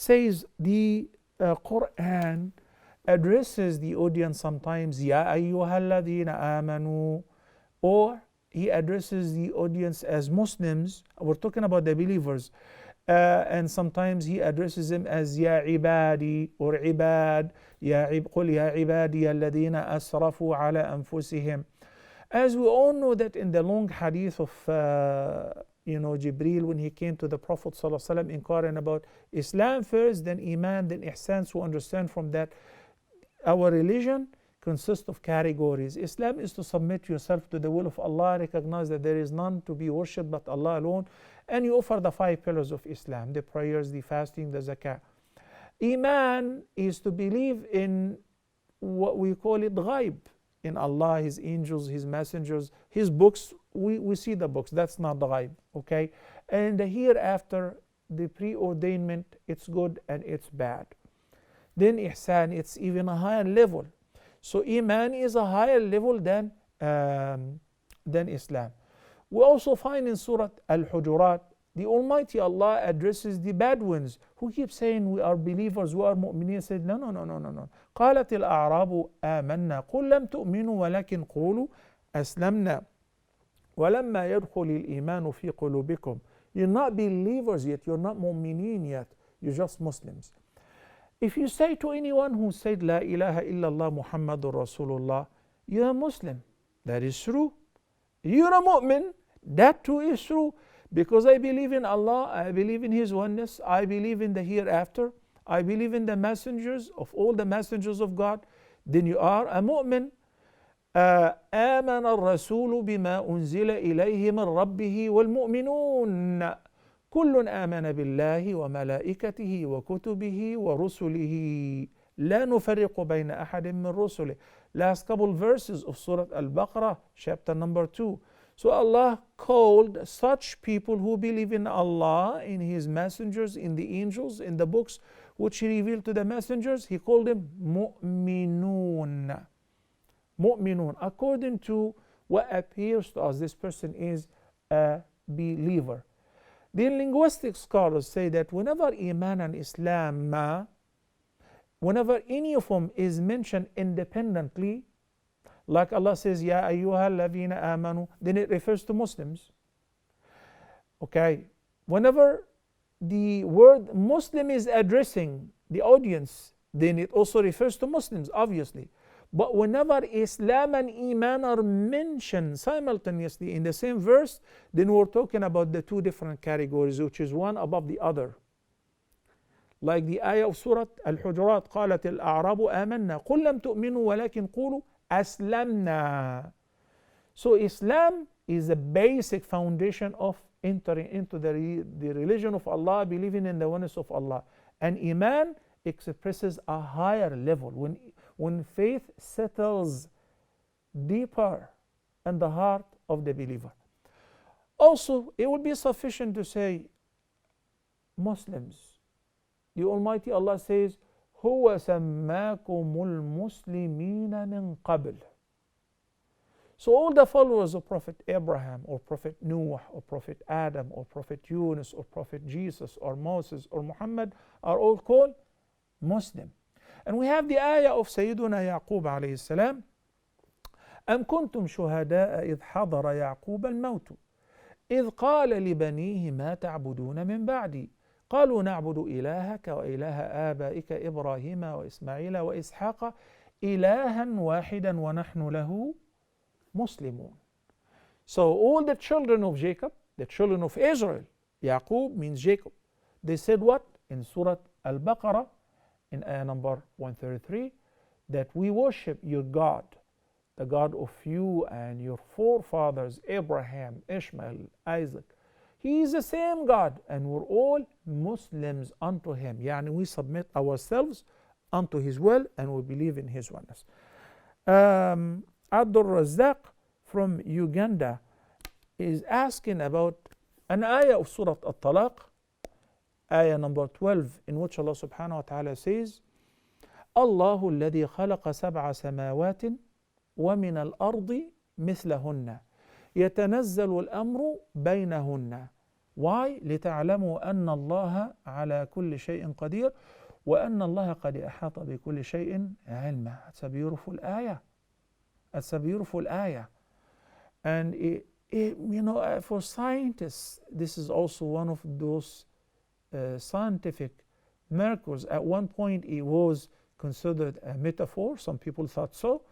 says the Quran addresses the audience sometimes, Ya ayyuhalladhina amanu, or he addresses the audience as Muslims. We're talking about the believers. And sometimes he addresses them as Ya ibadi or ibad, قل يا عبادي الذين أسرفوا على أنفسهم. As we all know that in the long hadith of Jibreel, when he came to the Prophet ﷺ inquiring about Islam first, then Iman, then Ihsan, so understand from that our religion consists of categories. Islam is to submit yourself to the will of Allah, recognize that there is none to be worshipped but Allah alone, and you offer the 5 pillars of Islam, the prayers, the fasting, the zakah. Iman is to believe in what we call it ghaib, in Allah, His angels, His messengers, His books. We see the books, that's not the ghaib, okay? And the hereafter, the preordainment, it's good and it's bad. Then Ihsan, it's even a higher level. So Iman is a higher level than Islam. We also find in Surah Al-Hujurat, the Almighty Allah addresses the bad ones who keep saying we are believers, we are mu'mineen. Said no. قالت الأعراب آمنا قل لم تؤمنوا ولكن قولوا أسلمنا ولما يدخل الإيمان في قلوبكم. You're not believers yet, you're not mu'mineen yet, you're just Muslims. If you say to anyone who said La ilaha illallah Muhammadur Rasulullah, you're a Muslim. That is true. You're a mu'min. That too is true. Because I believe in Allah, I believe in His oneness, I believe in the hereafter, I believe in the messengers of all the messengers of God, then you are a mu'min. آمن الرسول بما أنزل إليه من ربه والمؤمنون كل آمن بالله وملائكته وكتبه ورسله لا نفرق بين أحد من رسله. Last couple verses of Surah Al-Baqarah, chapter number 2. So Allah called such people who believe in Allah, in His messengers, in the angels, in the books which He revealed to the messengers, He called them mu'minun. Mu'minun. According to what appears to us, this person is a believer. The linguistic scholars say that whenever Iman and Islam, whenever any of them is mentioned independently, like Allah says, Ya ayyuhalladhina amanu, then it refers to Muslims. Okay, whenever the word Muslim is addressing the audience, then it also refers to Muslims, obviously. But whenever Islam and Iman are mentioned simultaneously in the same verse, then we're talking about the 2 different categories, which is one above the other. Like the ayah of Surah Al-Hujurat, قالت الأعراب آمنا قل لم تؤمنوا ولكن قولوا أسلمنا. So Islam is a basic foundation of entering into the religion of Allah, believing in the oneness of Allah. And Iman expresses a higher level. When faith settles deeper in the heart of the believer. Also, it would be sufficient to say Muslims. The Almighty Allah says, هو سماكم المسلمين من قبل. So all the followers of Prophet Abraham or Prophet Noah or Prophet Adam or Prophet Yunus or Prophet Jesus or Moses or Muhammad are all called Muslim. And we have the ayah of Sayyiduna Yaqub alayhi salam. أم كنتم شهداء إذ حضر يعقوب الموت إذ قال لبنيه ما تعبدون من بعدي قالوا نعبد إلهك وإله آبائك إبراهيم وإسماعيل وإسحاق إلها واحدا ونحن له مسلمون. So all the children of Jacob, the children of Israel, Yaqub means Jacob, they said what? In Surah Al-Baqarah, in ayah number 133, that we worship your God, the God of you and your forefathers, Abraham, Ishmael, Isaac. He is the same God, and we're all Muslims unto Him. Yani we submit ourselves unto His will, and we believe in His oneness. Abdul Razzaq from Uganda is asking about an ayah of Surah At-Talaq, ayah number 12, in which Allah subhanahu wa ta'ala says, الله الذي خلق سبع سماوات ومن الأرض مثلهن يتنزل الأمر بينهن Why? لِتَعْلَمُوا أَنَّ اللَّهَ عَلَى كُلِّ شَيْءٍ قَدِيرٌ وَأَنَّ اللَّهَ قَدْ أَحَاطَ بِكُلِّ شَيْءٍ عِلْمًا. It's a beautiful ayah. It's a beautiful ayah. And for scientists, this is also one of those scientific miracles. At one point, it was considered a metaphor. Some people thought so,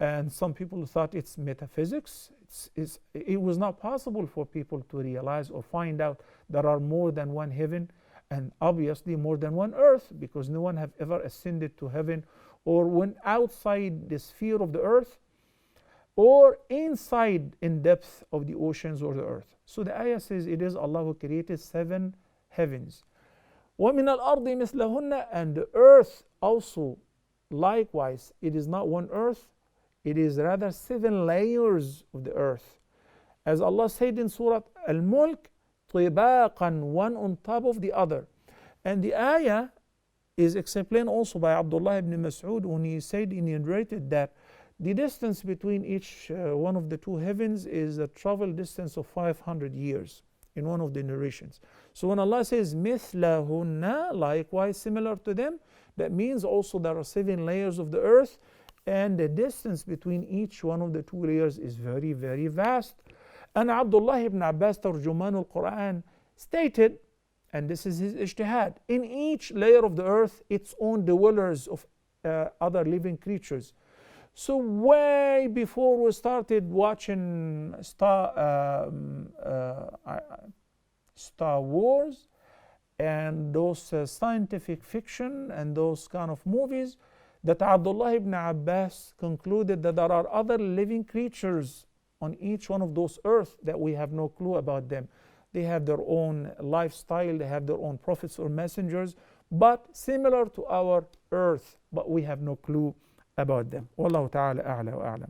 and some people thought it's metaphysics. It was not possible for people to realize or find out there are more than one heaven, and obviously more than one earth, because no one have ever ascended to heaven or went outside the sphere of the earth or inside in depth of the oceans or the earth. So the ayah says it is Allah who created 7 heavens. وَمِنَ الْأَرْضِ مِثْلَهُنَّ, and the earth also likewise, it is not one earth, it is rather 7 layers of the earth. As Allah said in Surah Al-Mulk, طِبَاقًا, one on top of the other. And the ayah is explained also by Abdullah ibn Mas'ud when he said, he narrated that the distance between each one of the 2 heavens is a travel distance of 500 years in one of the narrations. So when Allah says مثلهن, likewise similar to them, that means also there are 7 layers of the earth, and the distance between each one of the 2 layers is very, very vast. And Abdullah ibn Abbas, Tarjuman al-Quran, stated, and this is his ijtihad, in each layer of the earth its own dwellers of other living creatures. So way before we started watching Star Wars and those scientific fiction and those kind of movies, that Abdullah ibn Abbas concluded that there are other living creatures on each one of those earths that we have no clue about them. They have their own lifestyle, they have their own prophets or messengers, but similar to our earth, but we have no clue about them. Wallahu ta'ala a'la wa a'lam.